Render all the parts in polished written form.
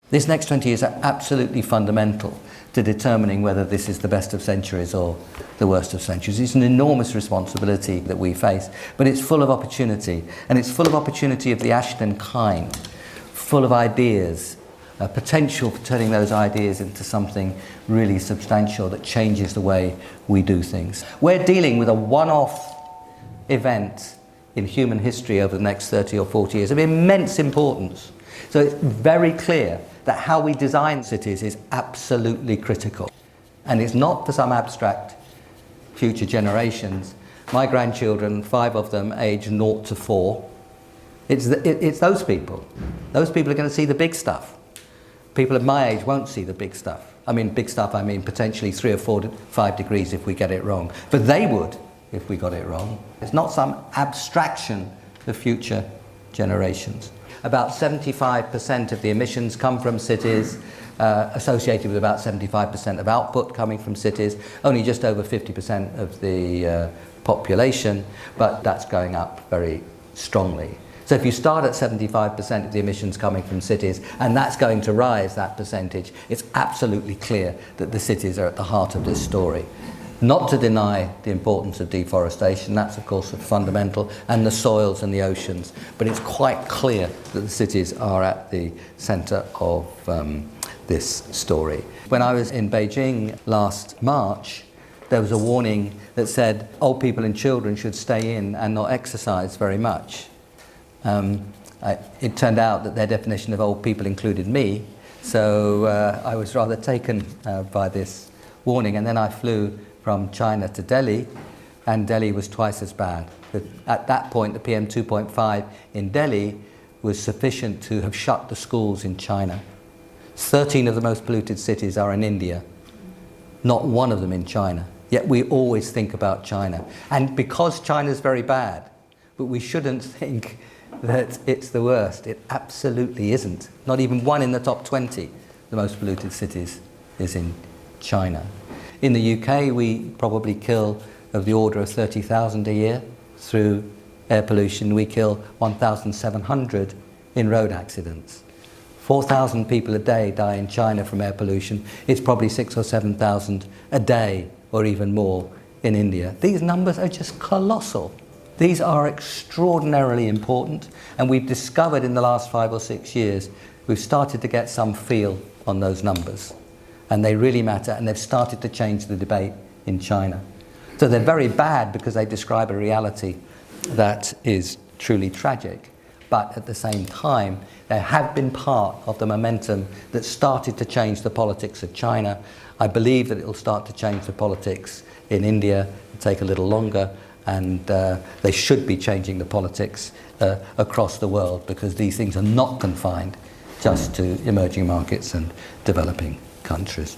This next 20 years are absolutely fundamental to determining whether this is the best of centuries or the worst of centuries. It's an enormous responsibility that we face, but it's full of opportunity, and it's full of opportunity of the Ashden kind, full of ideas, a potential for turning those ideas into something really substantial that changes the way we do things. We're dealing with a one-off event in human history over the next 30 or 40 years of immense importance. So it's very clear that how we design cities is absolutely critical. And it's not for some abstract future generations. My grandchildren, 5 of them, age 0 to 4. It's those people. Those people are going to see the big stuff. People of my age won't see the big stuff. I mean, big stuff, I mean potentially 3 or 4 to 5 degrees if we get it wrong. But they would if we got it wrong. It's not some abstraction of future generations. About 75% of the emissions come from cities, associated with about 75% of output coming from cities, only just over 50% of the population, but that's going up very strongly. So if you start at 75% of the emissions coming from cities, and that's going to rise, that percentage, it's absolutely clear that the cities are at the heart of this story. Not to deny the importance of deforestation, that's of course fundamental, and the soils and the oceans, but it's quite clear that the cities are at the centre of this story. When I was in Beijing last March, there was a warning that said old people and children should stay in and not exercise very much. It turned out that their definition of old people included me, so I was rather taken by this warning, and then I flew from China to Delhi, and Delhi was twice as bad. But at that point, the PM 2.5 in Delhi was sufficient to have shut the schools in China. 13 of the most polluted cities are in India, not one of them in China. Yet we always think about China. And because China's very bad, but we shouldn't think that it's the worst. It absolutely isn't. Not even one in the top 20, the most polluted cities, is in China. In the UK, we probably kill of the order of 30,000 a year through air pollution. We kill 1,700 in road accidents. 4,000 people a day die in China from air pollution. It's probably 6,000 or 7,000 a day, or even more, in India. These numbers are just colossal. These are extraordinarily important, and we've discovered in the last 5 or 6 years, we've started to get some feel on those numbers. And they really matter, and they've started to change the debate in China. So they're very bad because they describe a reality that is truly tragic. But at the same time, they have been part of the momentum that started to change the politics of China. I believe that it will start to change the politics in India. It'll take a little longer, and they should be changing the politics across the world, because these things are not confined just to emerging markets and developing countries.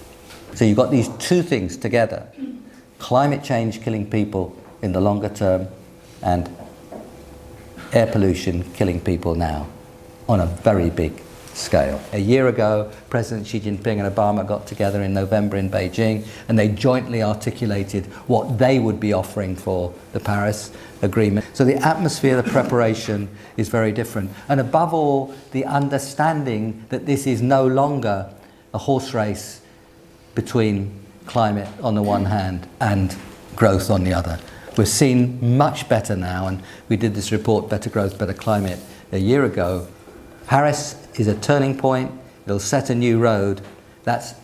So you've got these two things together: climate change killing people in the longer term, and air pollution killing people now on a very big scale. A year ago, President Xi Jinping and Obama got together in November in Beijing, and they jointly articulated what they would be offering for the Paris Agreement. So the atmosphere, the preparation is very different. And above all, the understanding that this is no longer a horse race between climate on the one hand and growth on the other. We're seen much better now, and we did this report, Better Growth, Better Climate, a year ago. Paris is a turning point. It'll set a new road. That's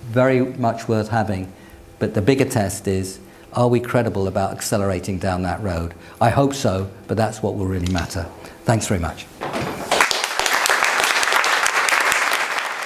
very much worth having. But the bigger test is, are we credible about accelerating down that road? I hope so, but that's what will really matter. Thanks very much.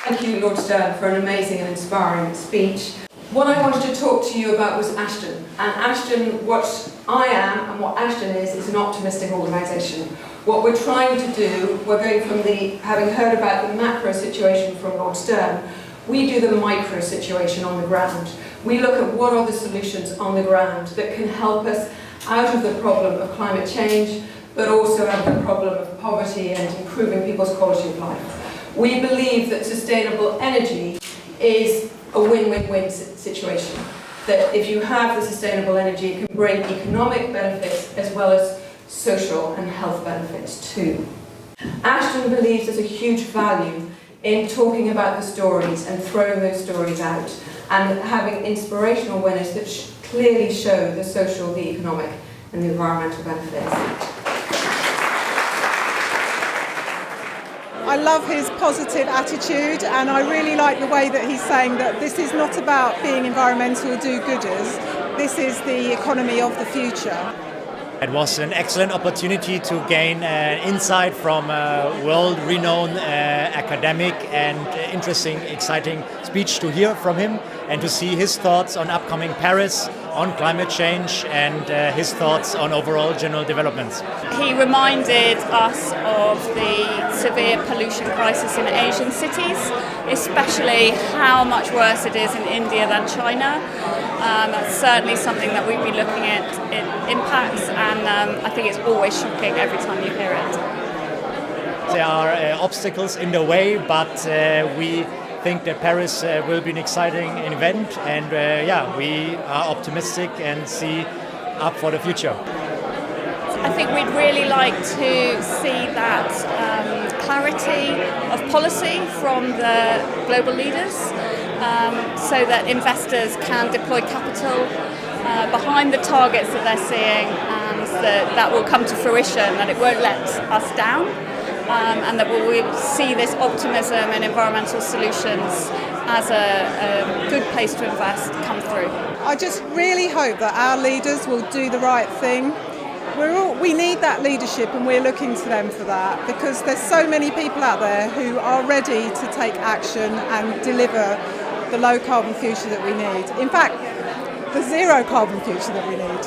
Thank you, Lord Stern, for an amazing and inspiring speech. What I wanted to talk to you about was Ashden. And Ashden, what I am and what Ashden is an optimistic organisation. What we're trying to do, we're going from having heard about the macro situation from Lord Stern, we do the micro situation on the ground. We look at what are the solutions on the ground that can help us out of the problem of climate change, but also out of the problem of poverty and improving people's quality of life. We believe that sustainable energy is a win-win-win situation. That if you have the sustainable energy, it can bring economic benefits as well as social and health benefits too. Ashden believes there's a huge value in talking about the stories and throwing those stories out and having inspirational winners that clearly show the social, the economic and the environmental benefits. I love his positive attitude, and I really like the way that he's saying that this is not about being environmental do-gooders, this is the economy of the future. It was an excellent opportunity to gain insight from a world-renowned academic and interesting, exciting speech to hear from him and to see his thoughts on upcoming Paris, on climate change and his thoughts on overall general developments. He reminded us of the severe pollution crisis in Asian cities, especially how much worse it is in India than China. That's certainly something that we've been looking at in impacts, and I think it's always shocking every time you hear it. There are obstacles in the way, but we think that Paris will be an exciting event, and we are optimistic and see up for the future. I think we'd really like to see that clarity of policy from the global leaders, so that investors can deploy capital behind the targets that they're seeing, and that will come to fruition, that it won't let us down, and that we will see this optimism in environmental solutions as a good place to invest come through. I just really hope that our leaders will do the right thing. We need that leadership, and we're looking to them for that, because there's so many people out there who are ready to take action and deliver the low carbon future that we need. In fact, the zero carbon future that we need.